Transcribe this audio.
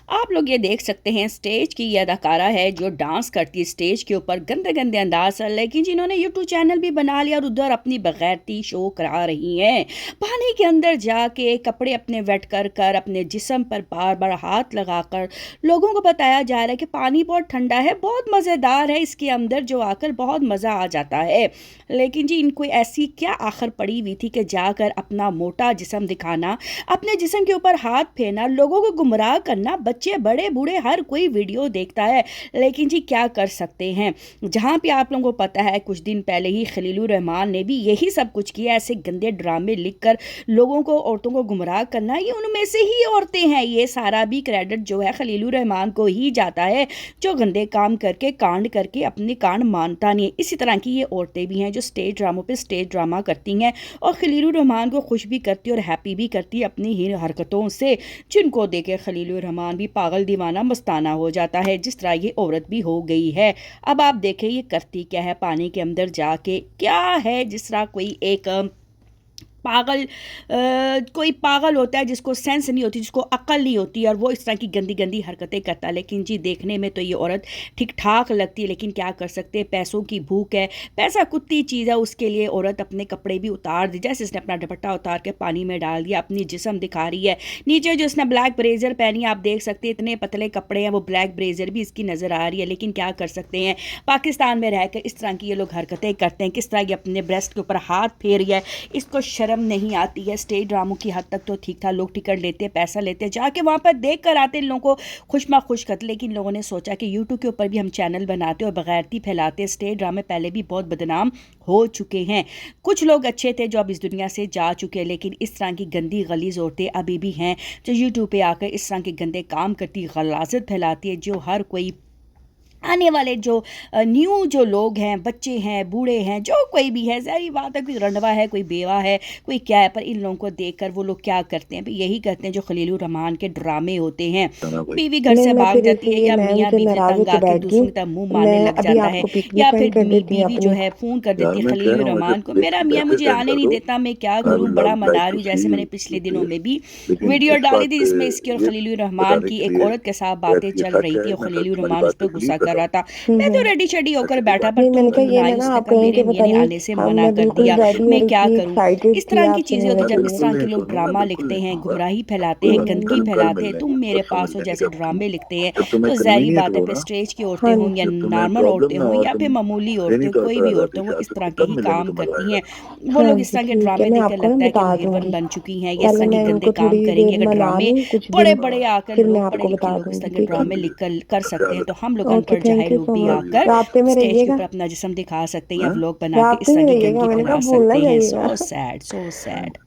आप लोग ये देख सकते हैं स्टेज की ये अदाकारा है जो डांस करती है स्टेज के ऊपर गंदे गंदे अंदाज से, लेकिन जिन्होंने यूट्यूब चैनल भी बना लिया और उधर अपनी बगैरती शो करा रही हैं। पानी के अंदर जाके कपड़े अपने वेट कर कर अपने जिस्म पर बार बार हाथ लगाकर लोगों को बताया जा रहा है कि पानी बहुत ठंडा है, बहुत मज़ेदार है, इसके अंदर जो आकर बहुत मज़ा आ जाता है। लेकिन जी इनको ऐसी क्या आखिर पड़ी हुई थी कि जाकर अपना मोटा जिस्म दिखाना, अपने जिस्म के ऊपर हाथ फेरना, लोगों को गुमराह करना। बच्चे बड़े बूढ़े हर कोई वीडियो देखता है, लेकिन जी क्या कर सकते हैं। जहाँ पे आप लोगों को पता है कुछ दिन पहले ही खलीलुर रहमान ने भी यही सब कुछ किया, ऐसे गंदे ड्रामे लिखकर लोगों को, औरतों को गुमराह करना, ये उनमें से ही औरतें हैं। ये सारा भी क्रेडिट जो है खलीलुर रहमान को ही जाता है, जो गंदे काम करके कांड करके अपने कांड मानता नहीं है। इसी तरह की ये औरतें भी हैं जो स्टेज ड्रामों पे स्टेज ड्रामा करती हैं और खलीलुर रहमान को खुश भी करती है और हैप्पी भी करती है अपनी ही हरकतों से, जिनको देखे खलीलुर रहमान भी पागल दीवाना मस्ताना हो जाता है, जिस तरह ये औरत भी हो गई है। अब आप देखें ये करती क्या है पानी के अंदर जाके, क्या है जिस तरह कोई एक कोई पागल होता है जिसको सेंस नहीं होती, जिसको अक्ल नहीं होती, और वो इस तरह की गंदी गंदी हरकतें करता है। लेकिन जी देखने में तो ये औरत ठीक ठाक लगती है, लेकिन क्या कर सकते हैं, पैसों की भूख है, पैसा कुत्ती चीज़ है। उसके लिए औरत अपने कपड़े भी उतार दी, जैसे इसने अपना दुपट्टा उतार के पानी में डाल दिया, अपनी जिस्म दिखा रही है। नीचे जो इसने ब्लैक ब्रेजर पहनी है, आप देख सकते हैं इतने पतले कपड़े हैं, वो ब्लैक ब्रेजर भी इसकी नज़र आ रही है। लेकिन क्या कर सकते हैं, पाकिस्तान में रहकर इस तरह की ये लोग हरकतें करते हैं। किस तरह ये अपने ब्रेस्ट के ऊपर हाथ फेर रही है, इसको शर्म नहीं आती है। स्टेज ड्रामों की हद तक तो ठीक था, लोग टिकट लेते, पैसा लेते, जाके वहाँ पर देख कर आते, इन लोगों को खुश करते। लेकिन लोगों ने सोचा कि यूट्यूब के ऊपर भी हम चैनल बनाते और बगैरती फैलाते। स्टेज ड्रामे पहले भी बहुत बदनाम हो चुके हैं, कुछ लोग अच्छे थे जो अब इस दुनिया से जा चुके हैं, लेकिन इस तरह की गंदी गलीज औरतें अभी भी हैं जो यूट्यूब पे आकर इस तरह के गंदे काम करती, गलाजत फैलाती है, जो हर कोई आने वाले जो न्यू जो लोग हैं, बच्चे हैं, बूढ़े हैं, जो कोई भी है, ज़ाहिर बात है कोई रंडवा है, कोई बेवा है, कोई क्या है, पर इन लोगों को देखकर वो लोग क्या करते हैं, यही करते हैं जो खलीलुर रहमान के ड्रामे होते हैं। बीवी घर नहीं, से मैं भाग फिर जाती है, इसलिए या मैं मियाँ उनसे बीवी नाराज तंग होके आके बैठ गई। दूसरों की तरफ मुंह मारने मैं लग अभी जाता है, आपको पिक भी या सेंड फिर कर देती हूँ बीवी जो अपनी। है फ़ोन कर यार देती है मैं कह खलीलुर रहा हूँ मुझे रहमान को, पिक मेरा मियाँ पैसे मुझे सेंड आने कर नहीं दो। देता, मैं क्या आई करूँ, वुड बड़ा लव मना लाइक रही टू हूँ। सी जैसे मैंने यू पिछले पे। दिनों में भी लेकिन वीडियो इस डाली बात थी पे जिसमें इसकी और ये खलीलुर रहमान बताने की, के एक लिए औरत के साथ यार बातें ये चल सच रही है, थी और मैं कल खलीलुर तुम्हारी रहमान उस बात पर पे गुस्सा बिलीव कर कर रहा रहा हूँ। था। मैं तो हम्म। रेडी शेडी होकर अच्छा ठीक बैठा, है। पर नहीं, तुम मैंने तो कहा ये मैं नाराज ना थे, आपको कब यहीं मेरे के मियाँ पता ने नहीं। आने से अब मना मैं कर बिल्कुल दिया। रेडी और मैं क्या इतनी करूँ। एक्साइटेड इस थी तरह की आपसे चीज़ें होती, मिलने मैं के जब तो इस लिए। तरह बिल्कुल के नहीं लोग छोड़ूंगा, ड्रामा बिल्कुल लिखते नहीं हैं, छोड़ूंगा। गुमराही फैलाते कोई हैं, बात नहीं, गंदगी कल कल फैलाते मिल हैं, लेंगे, तुम मेरे परसों मिल पास हो लेंगे जैसे जब ड्रामे लिखते हैं, जब तुम्हें तो ज़ाहिर कन्वीनियंट बात है हो फिर ना, स्टेज की औरतें हाँ हों या जब तुम्हें नॉर्मल औरतें प्रॉब्लम ना हों हो, या फिर तुम मामूली रेनी औरतें, तौर कोई पर आ भी औरतें, जाते वो चाह इस तरह सकते, के तब ही मिलेंगे काम तो मजा करती आएगा। हैं। वो हाँ लोग इस जी, तरह के ठीक है, ड्रामे मैं देखकर आपको ना लगता है कि वो बता हीरोइन दूंगी। बन चुकी हैं, ये इस पहले तरह के मैं गंदे उनको काम थोड़ी करेंगी। देर अगर मना ड्रामे लूँ कुछ बड़े दिन, बड़े आकर फिर मैं लोग पढ़े आपको लिखे बता लोग इस दूंगी, तरह के ठीक है। ड्रामे लिख कर कर सकते ख्याल हैं, तो हम लोग ओके, अनपढ़ थैंक जाहिल यू लोग सो भी लव मच। यू। आकर रास्ते में स्टेज के रहिएगा। ऊपर अपना जिस्म दिखा सकते हैं या हाँ व्लॉग बना के इस रास्ते तरह में की रहिएगा, गंदगी मैंने कहा फैला भूलना सकते हैं। जाइएगा। So sad, so sad.